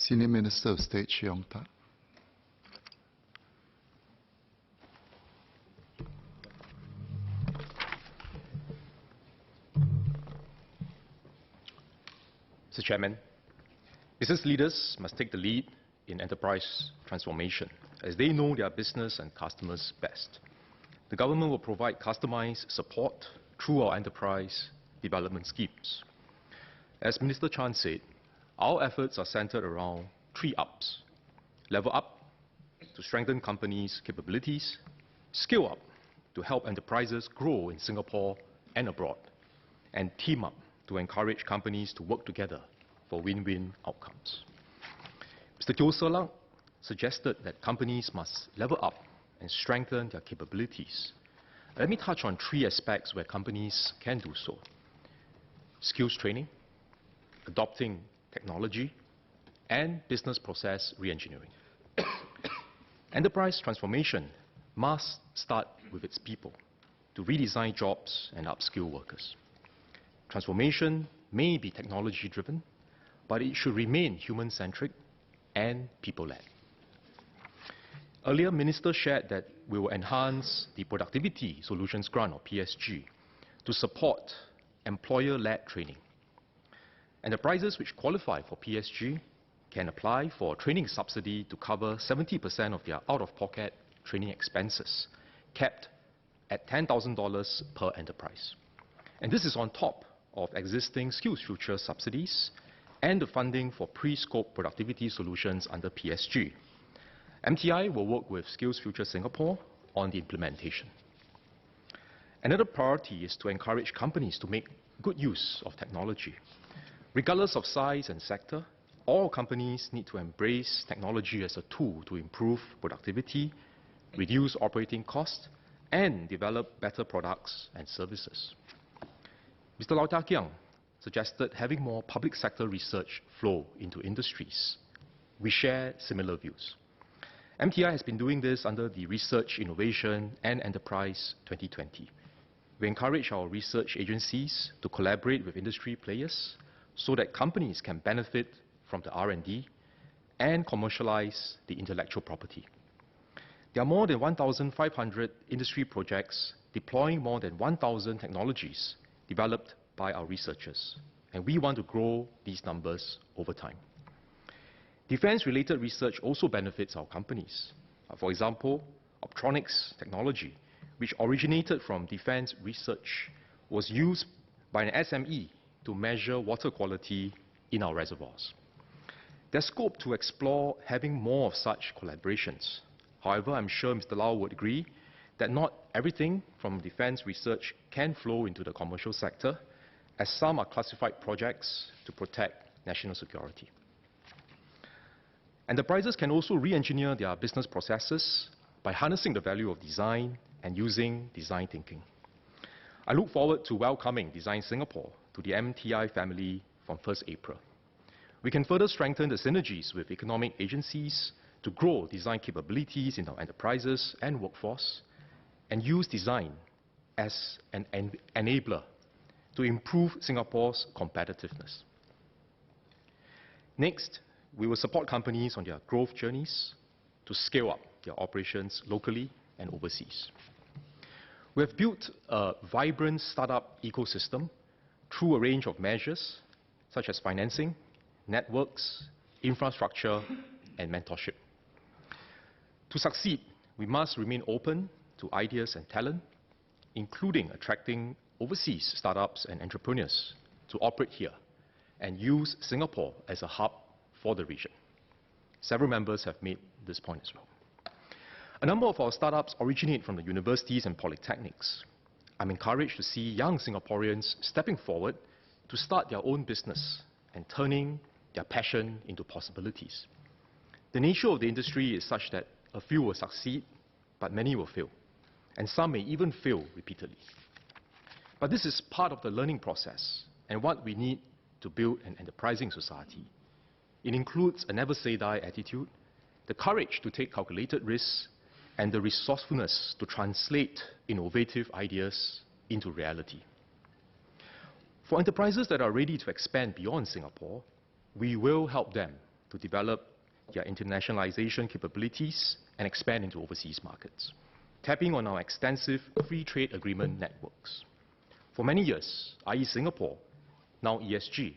Senior Minister of State Chee Hong Tat. Mr. Chairman, business leaders must take the lead in enterprise transformation, as they know their business and customers best. The government will provide customized support through our enterprise development schemes. As Minister Chan said, our efforts are centered around 3 ups. Level up to strengthen companies' capabilities, scale up to help enterprises grow in Singapore and abroad, and team up to encourage companies to work together for win-win outcomes. Mr. Teo Ser Luck suggested that companies must level up and strengthen their capabilities. Let me touch on 3 aspects where companies can do so: skills training, adopting technology, and business process re-engineering. Enterprise transformation must start with its people to redesign jobs and upskill workers. Transformation may be technology-driven, but it should remain human-centric and people-led. Earlier, Minister shared that we will enhance the Productivity Solutions Grant, or PSG, to support employer-led training. Enterprises which qualify for PSG can apply for a training subsidy to cover 70% of their out-of-pocket training expenses, capped at $10,000 per enterprise. And this is on top of existing SkillsFuture subsidies and the funding for pre-scope productivity solutions under PSG. MTI will work with SkillsFuture Singapore on the implementation. Another priority is to encourage companies to make good use of technology. Regardless of size and sector, all companies need to embrace technology as a tool to improve productivity, reduce operating costs, and develop better products and services. Mr. Lau Tak Kiang suggested having more public sector research flow into industries. We share similar views. MTI has been doing this under the Research, Innovation and Enterprise 2020. We encourage our research agencies to collaborate with industry players so that companies can benefit from the R&D and commercialize the intellectual property. There are more than 1,500 industry projects deploying more than 1,000 technologies developed by our researchers, and we want to grow these numbers over time. Defense-related research also benefits our companies. For example, optronics technology, which originated from defense research, was used by an SME to measure water quality in our reservoirs. There's scope to explore having more of such collaborations. However, I'm sure Mr. Lau would agree that not everything from defense research can flow into the commercial sector, as some are classified projects to protect national security. Enterprises can also re-engineer their business processes by harnessing the value of design and using design thinking. I look forward to welcoming Design Singapore to the MTI family from 1st April. We can further strengthen the synergies with economic agencies to grow design capabilities in our enterprises and workforce, and use design as an enabler to improve Singapore's competitiveness. Next, we will support companies on their growth journeys to scale up their operations locally and overseas. We have built a vibrant startup ecosystem through a range of measures such as financing, networks, infrastructure, and mentorship. To succeed, we must remain open to ideas and talent, including attracting overseas startups and entrepreneurs to operate here and use Singapore as a hub for the region. Several members have made this point as well. A number of our startups originate from the universities and polytechnics. I'm encouraged to see young Singaporeans stepping forward to start their own business and turning their passion into possibilities. The nature of the industry is such that a few will succeed, but many will fail, and some may even fail repeatedly. But this is part of the learning process and what we need to build an enterprising society. It includes a never-say-die attitude, the courage to take calculated risks, and the resourcefulness to translate innovative ideas into reality. For enterprises that are ready to expand beyond Singapore, we will help them to develop their internationalization capabilities and expand into overseas markets, tapping on our extensive free trade agreement networks. For many years, i.e. Singapore, now ESG,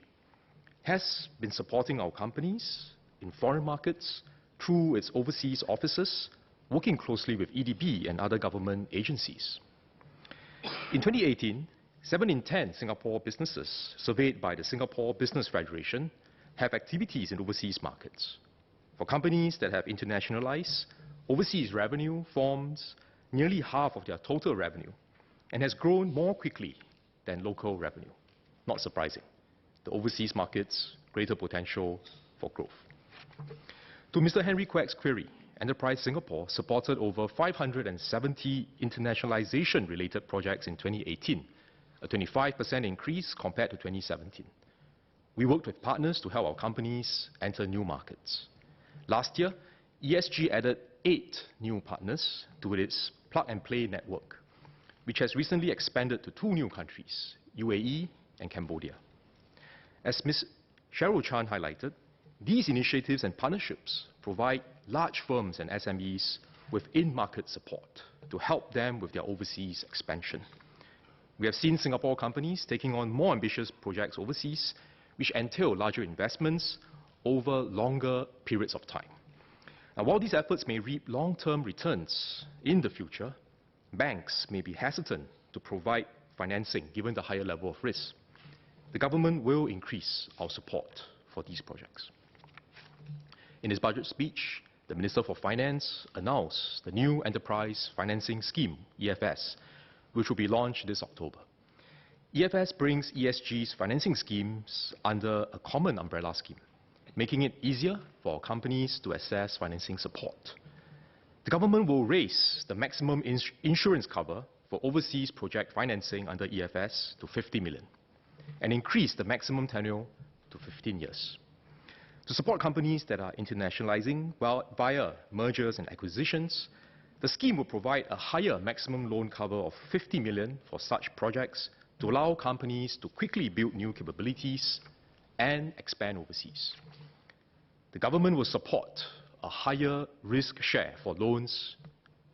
has been supporting our companies in foreign markets through its overseas offices, working closely with EDB and other government agencies. In 2018, 7 in 10 Singapore businesses surveyed by the Singapore Business Federation have activities in overseas markets. For companies that have internationalized, overseas revenue forms nearly half of their total revenue and has grown more quickly than local revenue. Not surprising. The overseas markets, greater potential for growth. To Mr. Henry Quek's query, Enterprise Singapore supported over 570 internationalization-related projects in 2018, a 25% increase compared to 2017. We worked with partners to help our companies enter new markets. Last year, ESG added 8 new partners to its plug-and-play network, which has recently expanded to 2 new countries, UAE and Cambodia. As Ms. Cheryl Chan highlighted, these initiatives and partnerships provide large firms and SMEs with in-market support to help them with their overseas expansion. We have seen Singapore companies taking on more ambitious projects overseas, which entail larger investments over longer periods of time. Now, while these efforts may reap long-term returns in the future, banks may be hesitant to provide financing given the higher level of risk. The government will increase our support for these projects. In his budget speech, the Minister for Finance announced the new Enterprise Financing Scheme, EFS, which will be launched this October. EFS brings ESG's financing schemes under a common umbrella scheme, making it easier for companies to access financing support. The government will raise the maximum insurance cover for overseas project financing under EFS to 50 million and increase the maximum tenure to 15 years. To support companies that are internationalizing via mergers and acquisitions, the scheme will provide a higher maximum loan cover of 50 million for such projects to allow companies to quickly build new capabilities and expand overseas. The government will support a higher risk share for loans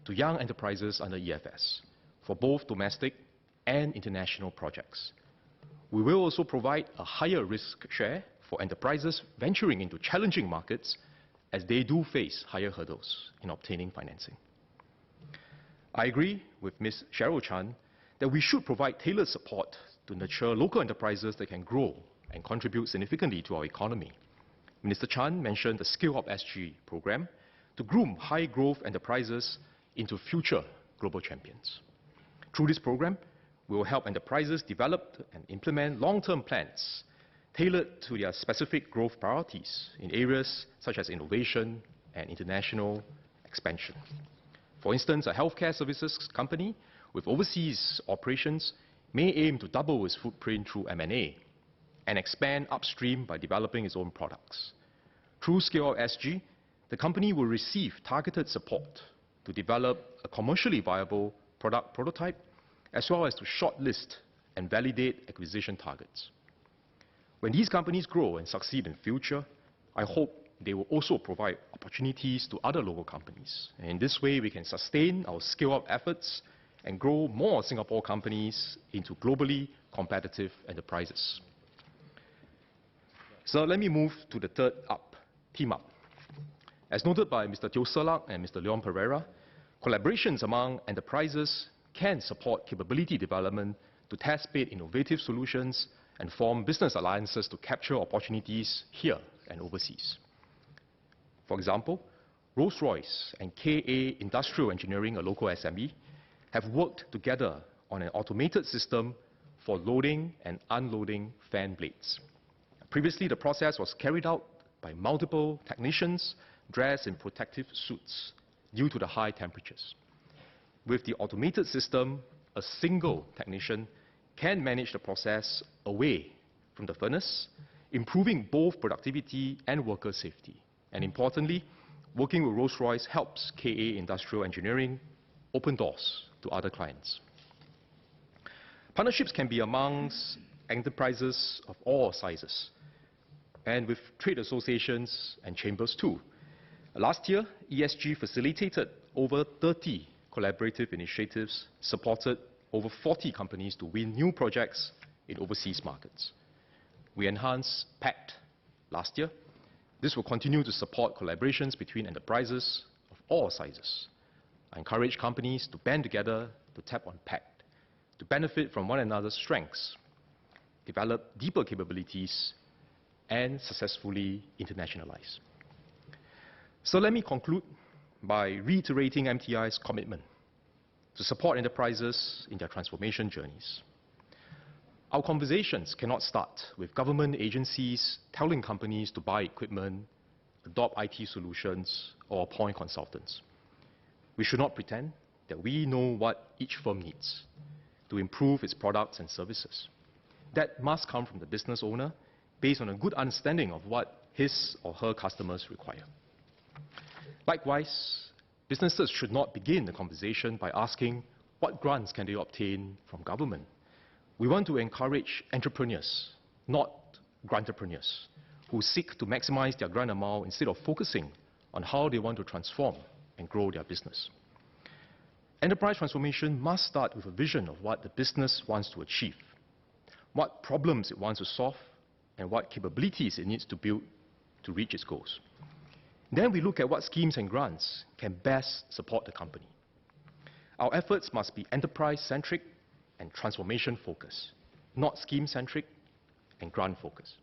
to young enterprises under EFS for both domestic and international projects. We will also provide a higher risk share for enterprises venturing into challenging markets as they do face higher hurdles in obtaining financing. I agree with Ms. Cheryl Chan that we should provide tailored support to nurture local enterprises that can grow and contribute significantly to our economy. Minister Chan mentioned the Scale Up SG program to groom high-growth enterprises into future global champions. Through this program, we will help enterprises develop and implement long-term plans tailored to their specific growth priorities in areas such as innovation and international expansion. For instance, a healthcare services company with overseas operations may aim to double its footprint through M&A and expand upstream by developing its own products. Through Scale Up SG, the company will receive targeted support to develop a commercially viable product prototype, as well as to shortlist and validate acquisition targets. When these companies grow and succeed in future, I hope they will also provide opportunities to other local companies. And in this way, we can sustain our scale-up efforts and grow more Singapore companies into globally competitive enterprises. So let me move to the third up, team up. As noted by Mr. Teo Serlak and Mr. Leon Pereira, collaborations among enterprises can support capability development to test bed innovative solutions and form business alliances to capture opportunities here and overseas. For example, Rolls-Royce and KA Industrial Engineering, a local SME, have worked together on an automated system for loading and unloading fan blades. Previously, the process was carried out by multiple technicians dressed in protective suits due to the high temperatures. With the automated system, a single technician can manage the process away from the furnace, improving both productivity and worker safety. And importantly, working with Rolls-Royce helps KA Industrial Engineering open doors to other clients. Partnerships can be amongst enterprises of all sizes. and with trade associations and chambers too. Last year, ESG facilitated over 30 collaborative initiatives, supported over 40 companies to win new projects in overseas markets. We enhanced PACT last year. This will continue to support collaborations between enterprises of all sizes. I encourage companies to band together to tap on PACT, to benefit from one another's strengths, develop deeper capabilities, and successfully internationalize. So let me conclude by reiterating MTI's commitment to support enterprises in their transformation journeys. Our conversations cannot start with government agencies telling companies to buy equipment, adopt IT solutions, or appoint consultants. We should not pretend that we know what each firm needs to improve its products and services. That must come from the business owner based on a good understanding of what his or her customers require. Likewise, businesses should not begin the conversation by asking what grants can they obtain from government. We want to encourage entrepreneurs, not grantpreneurs, who seek to maximize their grant amount instead of focusing on how they want to transform and grow their business. Enterprise transformation must start with a vision of what the business wants to achieve, what problems it wants to solve, and what capabilities it needs to build to reach its goals. Then we look at what schemes and grants can best support the company. Our efforts must be enterprise-centric and transformation-focused, not scheme-centric and grant-focused.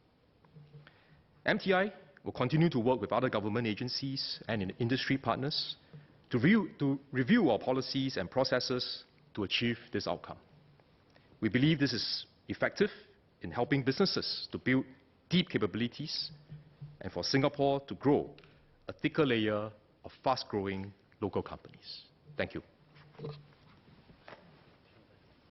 MTI will continue to work with other government agencies and industry partners to review our policies and processes to achieve this outcome. We believe this is effective in helping businesses to build deep capabilities and for Singapore to grow a thicker layer of fast-growing local companies. Thank you.